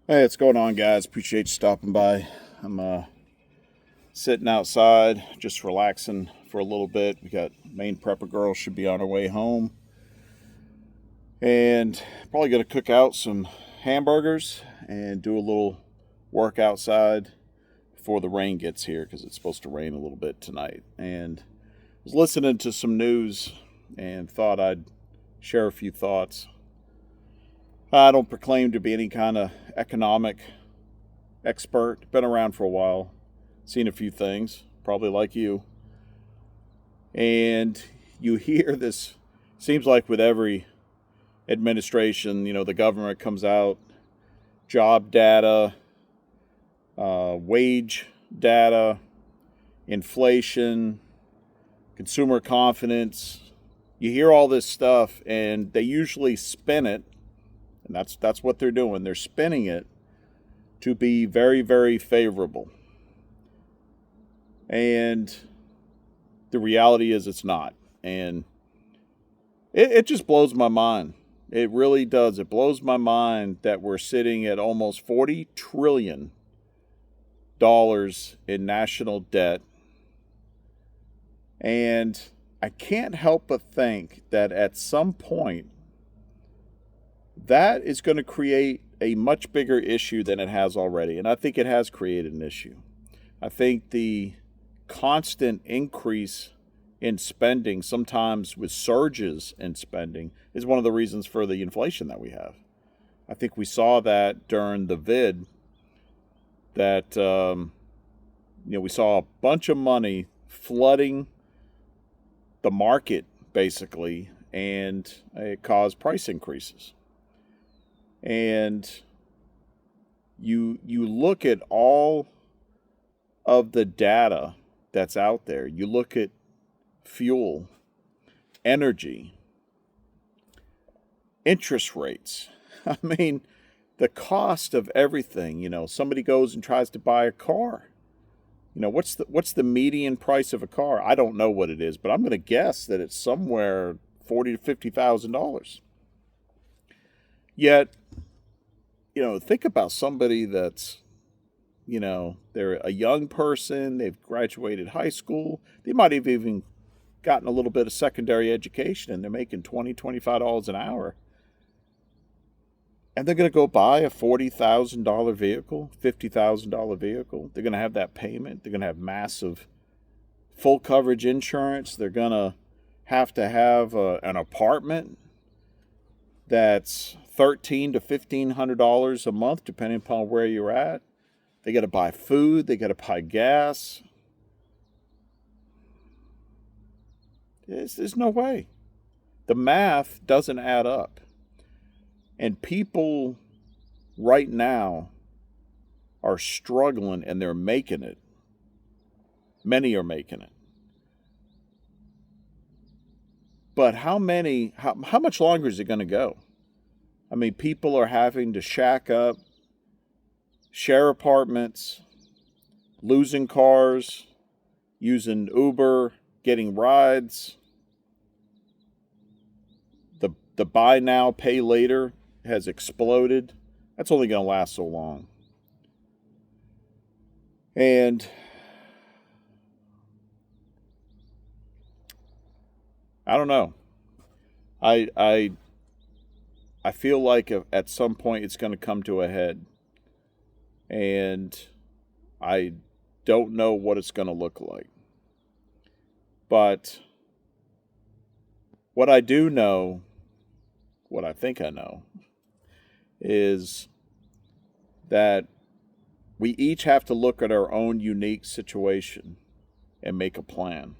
Hey, what's going on, guys? Appreciate you stopping by. I'm sitting outside, just relaxing for a little bit. We got main prepper girl should be on her way home, and probably gonna cook out some hamburgers and do a little work outside before the rain gets here because it's supposed to rain a little bit tonight. And I was listening to some news and thought I'd share a few thoughts. I don't proclaim to be any kind of economic expert. Been around for a while, seen a few things, probably like you. And you hear this, seems like with every administration, the government comes out, job data, wage data, inflation, consumer confidence. You hear all this stuff, and they usually spin it, and that's what they're doing. They're spinning it to be very, very favorable. And the reality is it's not. And it just blows my mind. It really does. It blows my mind that we're sitting at almost $40 trillion in national debt. And I can't help but think that at some point, that is going to create a much bigger issue than it has already. And I think it has created an issue. I think the constant increase in spending, sometimes with surges in spending, is one of the reasons for the inflation that we have. I think we saw that during the vid that, we saw a bunch of money flooding the market, basically, and it caused price increases. And you look at all of the data that's out there. You look at fuel, energy, interest rates. I mean, the cost of everything. Somebody goes and tries to buy a car. What's the median price of a car? I don't know what it is, but I'm going to guess that it's somewhere $40,000 to $50,000. Yet, think about somebody that's, they're a young person, they've graduated high school, they might have even gotten a little bit of secondary education, and they're making $20, $25 an hour. And they're going to go buy a $40,000 vehicle, $50,000 vehicle. They're going to have that payment. They're going to have massive full coverage insurance. They're going to have an apartment that's $1,300 to $1,500 a month, depending upon where you're at. They got to buy food. They got to buy gas. There's no way. The math doesn't add up. And people right now are struggling, and they're making it. Many are making it. But how much longer is it going to go? I mean, people are having to shack up, share apartments, losing cars, using Uber, getting rides. The buy now, pay later has exploded. That's only going to last so long. And I don't know. I feel like at some point it's going to come to a head. And I don't know what it's going to look like. But what I do know, what I think I know, is that we each have to look at our own unique situation and make a plan.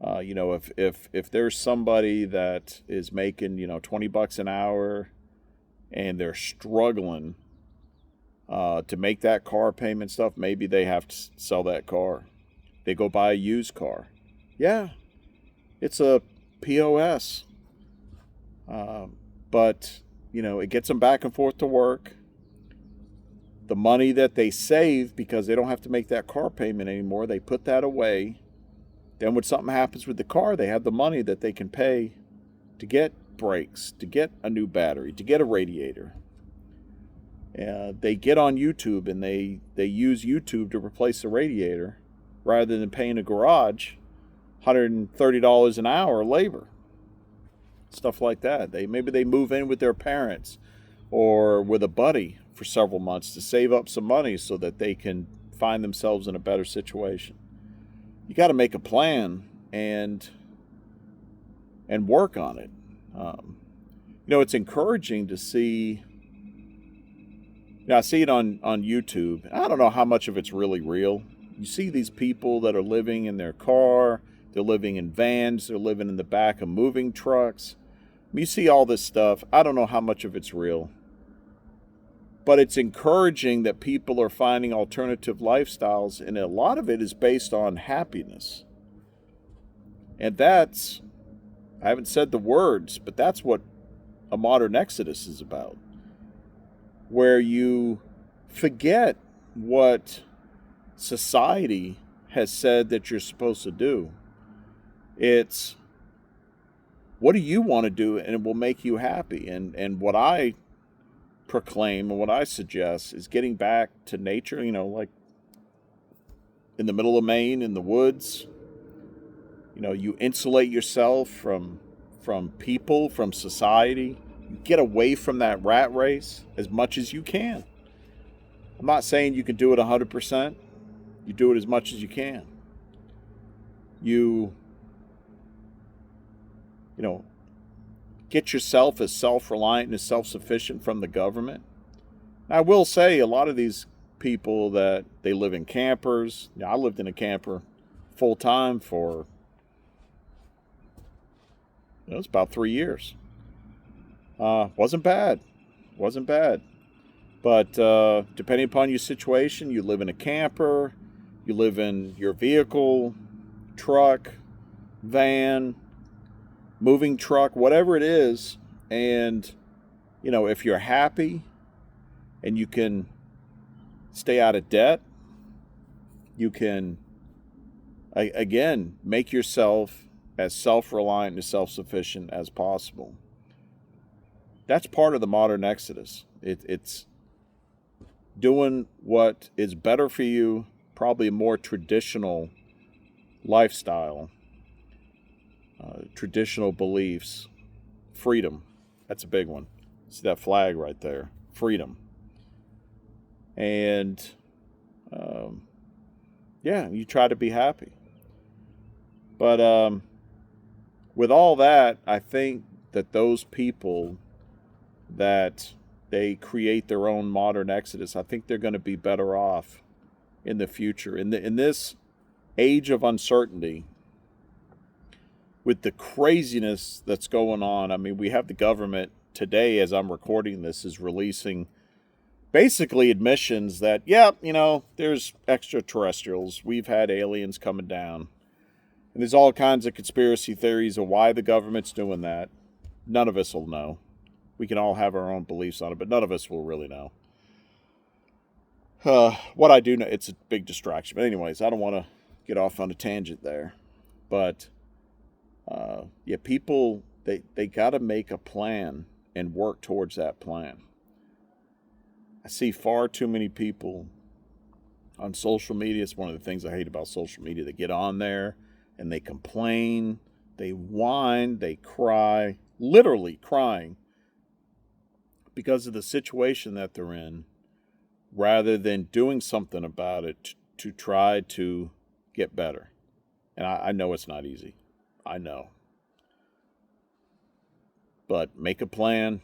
If there's somebody that is making, $20 an hour and they're struggling to make that car payment stuff, maybe they have to sell that car. They go buy a used car. Yeah, it's a POS. But, it gets them back and forth to work. The money that they save, because they don't have to make that car payment anymore, they put that away. Then when something happens with the car, they have the money that they can pay to get brakes, to get a new battery, to get a radiator. They get on YouTube and they use YouTube to replace the radiator rather than paying a garage $130 an hour labor. Stuff like that. Maybe they move in with their parents or with a buddy for several months to save up some money so that they can find themselves in a better situation. You got to make a plan and work on it. It's encouraging to see. I see it on YouTube. I don't know how much of it's really real. You see these people that are living in their car, they're living in vans, they're living in the back of moving trucks. You see all this stuff. I don't know how much of it's real. But it's encouraging that people are finding alternative lifestyles, and a lot of it is based on happiness. And I haven't said the words, but that's what a modern exodus is about. Where you forget what society has said that you're supposed to do. It's, what do you want to do, and it will make you happy? And what I proclaim and what I suggest is getting back to nature, like in the middle of Maine, in the woods. You insulate yourself from people, from society. Get away from that rat race as much as you can. I'm not saying you can do it 100%. You do it as much as you can. You get yourself as self-reliant and as self-sufficient from the government. I will say a lot of these people that they live in campers. I lived in a camper full time for it's about 3 years. Wasn't bad. But depending upon your situation, you live in a camper, you live in your vehicle, truck, van, moving truck, whatever it is. And, if you're happy and you can stay out of debt, you can, again, make yourself as self-reliant and self-sufficient as possible. That's part of the modern exodus. It's doing what is better for you, probably a more traditional lifestyle, traditional beliefs, freedom. That's a big one. See that flag right there, freedom. And you try to be happy. But with all that, I think that those people that they create their own modern exodus, I think they're going to be better off in the future. In this age of uncertainty, with the craziness that's going on, I mean, we have the government today, as I'm recording this, is releasing basically admissions that, there's extraterrestrials. We've had aliens coming down. And there's all kinds of conspiracy theories of why the government's doing that. None of us will know. We can all have our own beliefs on it, but none of us will really know. What I do know, it's a big distraction. But anyways, I don't want to get off on a tangent there. But, people, they got to make a plan and work towards that plan. I see far too many people on social media. It's one of the things I hate about social media. They get on there and they complain, they whine, they cry, literally crying because of the situation that they're in, rather than doing something about it to try to get better. And I know it's not easy. I know. But make a plan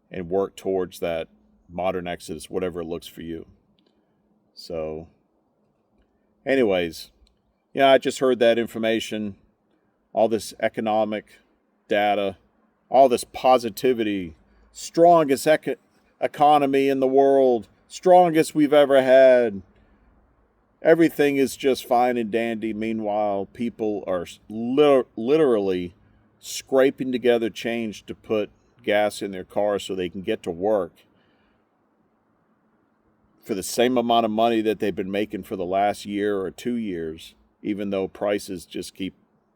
and work towards that modern exodus, whatever it looks for you. So, anyways, I just heard that information, all this economic data, all this positivity, strongest economy in the world, strongest we've ever had. Everything is just fine and dandy. Meanwhile, people are literally scraping together change to put gas in their car so they can get to work for the same amount of money that they've been making for the last year or 2 years, even though prices just keep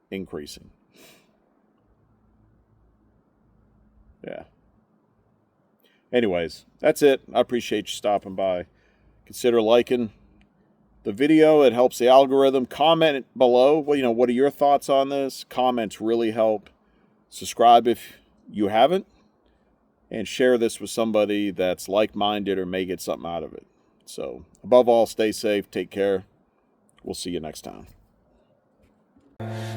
increasing. Yeah. Anyways, that's it. I appreciate you stopping by. Consider liking the video. It helps the algorithm. Comment below. Well, what are your thoughts on this? Comments really help. Subscribe if you haven't. And share this with somebody that's like-minded or may get something out of it. So, above all, stay safe. Take care. We'll see you next time.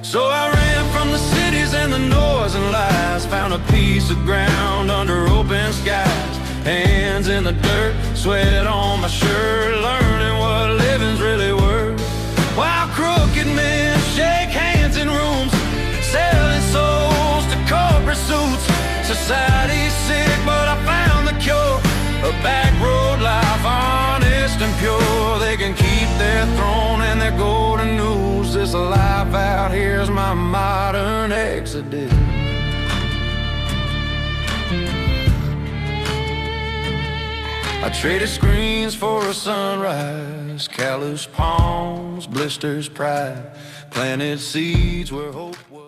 So I ran from the cities and the noise and lies, found a piece of ground under open skies. Hands in the dirt, sweat on my shirt, learning what living's really worth. While crooked men shake hands in rooms, selling souls to corporate suits. Society's sick, but I found the cure. A back road life, honest and pure. They can keep their throne and their golden news. This life out here's my modern exodus. I traded screens for a sunrise, callous palms, blisters, pride. Planted seeds where hope was.